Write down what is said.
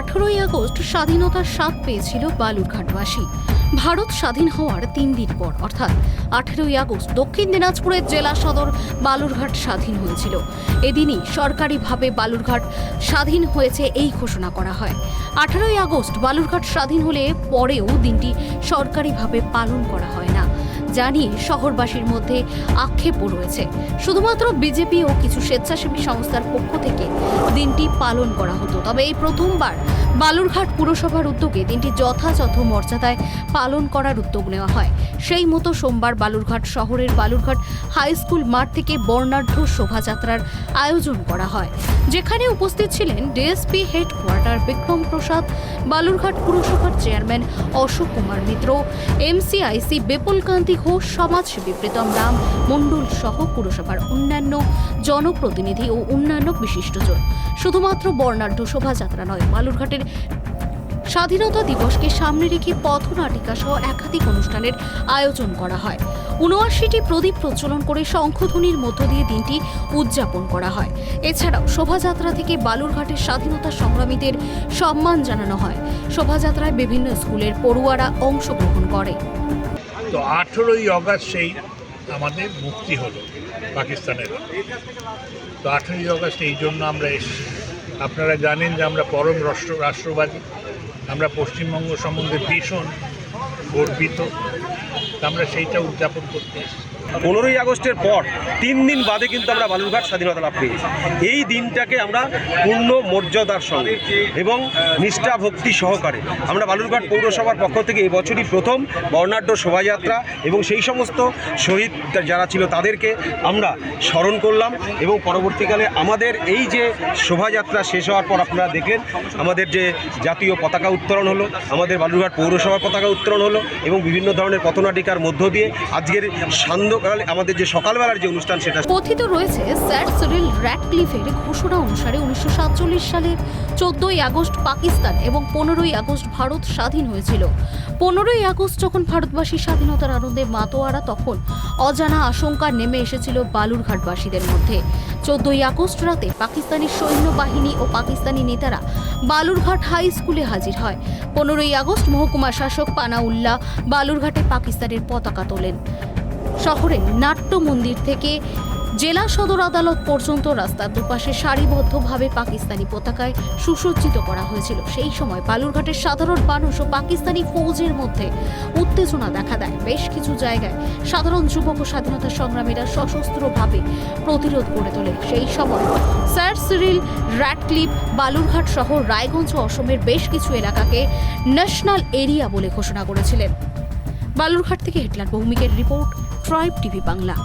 18ই August স্বাধীনতার স্বাদ পেয়েছিল বালুরঘাটবাসী। ভারত স্বাধীন হওয়ার 3 দিন পর অর্থাৎ 18ই আগস্ট দক্ষিণ দিনাজপুরের জেলা সদর বালুরঘাট স্বাধীন হয়েছিল। এদিনই সরকারিভাবে বালুরঘাট স্বাধীন হয়েছে এই ঘোষণা করা হয়। 18ই আগস্ট বালুরঘাট স্বাধীন হলে পরেও দিনটি সরকারিভাবে পালন করা হয় না, জানিয়ে শহরবাসীর মধ্যে আক্ষেপও রয়েছে। শুধুমাত্র বিজেপি ও কিছু স্বেচ্ছাসেবী সংস্থার পক্ষ থেকে দিনটি পালন করা হতো। তবে এই প্রথমবার বালুরঘাট পুরসভার উদ্যোগে দিনটি যথাযথ মর্যাদায় পালন করার উদ্যোগ নেওয়া হয়। সেই মতো সোমবার বালুরঘাট শহরের বালুরঘাট হাই স্কুল মাঠ থেকে বর্ণাঢ্য শোভাযাত্রার আয়োজন করা হয়, যেখানে উপস্থিত ছিলেন ডিএসপি হেডকোয়ার্টার বিক্রম প্রসাদ, বালুরঘাট পুরসভার চেয়ারম্যান অশোক কুমার মিত্র, এমসিআইসি বিপুলকান্তি ঘোষ, সমাজসেবী প্রীতম রাম মণ্ডল সহ পুরসভার অন্যান্য জনপ্রতিনিধি ও অন্যান্য বিশিষ্টজন। শুধুমাত্র বর্ণাঢ্য শোভাযাত্রা নয়, বালুরঘাটের স্বাধীনতা দিবসকে সামনে রেখে পথনাটিকা সহ একাধিক অনুষ্ঠানের আয়োজন করা হয়। ৭৯টি প্রদীপ প্রজ্বলন করে শঙ্খধ্বনির মধ্য দিয়ে দিনটি উদযাপন করা হয়। এছাড়াও শোভাযাত্রা থেকে বালুরঘাটের স্বাধীনতা সংগ্রামীদের সম্মান জানানো হয়। শোভাযাত্রায় বিভিন্ন স্কুলের পড়ুয়ারা অংশগ্রহণ করে। তো 18ই আগস্ট সেই আমাদের মুক্তি হলো পাকিস্তানের। তো 18ই আগস্ট এই জন্য আমরা এসেছি। আপনারা জানেন যে আমরা পরম রাষ্ট্রবাদী, আমরা পশ্চিমবঙ্গ সম্বন্ধে ভীষণ গর্বিত। আমরা সেইটা উদযাপন করতে এসেছি। 15ই আগস্টের পর 3 দিন বাদে কিন্তু আমরা বালুরঘাট স্বাধীনতা লাভ পেয়েছি। এই দিনটাকে আমরা পূর্ণ মর্যাদার সঙ্গে এবং নিষ্ঠা ভক্তি সহকারে আমরা বালুরঘাট পৌরসভার পক্ষ থেকে এই বছরই প্রথম বর্ণাঢ্য শোভাযাত্রা এবং সেই সমস্ত শহীদ যারা ছিল তাদেরকে আমরা স্মরণ করলাম। এবং পরবর্তীকালে আমাদের এই যে শোভাযাত্রা শেষ হওয়ার পর আপনারা দেখলেন আমাদের যে জাতীয় পতাকা উত্তোলন হলো, আমাদের বালুরঘাট পৌরসভার পতাকা উত্তোলন হলো এবং বিভিন্ন ধরনের পথনাটিকার মধ্য দিয়ে আজকের সান্ধ্যকালে আমাদের যে সকালবেলার যে অনুষ্ঠান সেটা কথিত রয়েছে স্যার সিরিল র্যাডক্লিফের ঘোষণা অনুসারে 1947 সালের 14ই আগস্ট পাকিস্তান এবং 15ই আগস্ট ভারত স্বাধীন হয়েছিল। 15ই আগস্ট যখন ভারতবাসী স্বাধীনতার আনন্দে মাতোয়ারা, তখন অজানা আশঙ্কা নেমে এসেছিল বালুরঘাটবাসীদের মধ্যে। 14ই আগস্ট রাতে পাকিস্তানি সৈন্যবাহিনী ও পাকিস্তানি নেতারা বালুরঘাট হাই স্কুলে হাজির হয়। 15ই আগস্ট মহকুমা শাসক পানাউল্লাহ বালুরঘাটে পাকিস্তানের পতাকা তোলেন। শহরের নাট্য মন্দির থেকে জেলা সদর আদালত পর্যন্ত রাস্তার দুপাশে সারিবদ্ধভাবে পাকিস্তানি পতাকায় সুসজ্জিত করা হয়েছিল। সেই সময় বালুরঘাটের সাধারণ মানুষ ও পাকিস্তানি ফৌজের মধ্যে উত্তেজনা দেখা দেয়। বেশ কিছু জায়গায় সাধারণ যুবক ও স্বাধীনতা সংগ্রামীরা সশস্ত্রভাবে প্রতিরোধ গড়ে তোলে। সেই সময় স্যার সিরিল র্যাডক্লিফ বালুরঘাট সহ রায়গঞ্জ ও অসমের বেশ কিছু এলাকাকে ন্যাশনাল এরিয়া বলে ঘোষণা করেছিলেন। বালুরঘাট থেকে হেডলাইন ভৌমিকের রিপোর্ট, ট্রাইব টিভি বাংলা।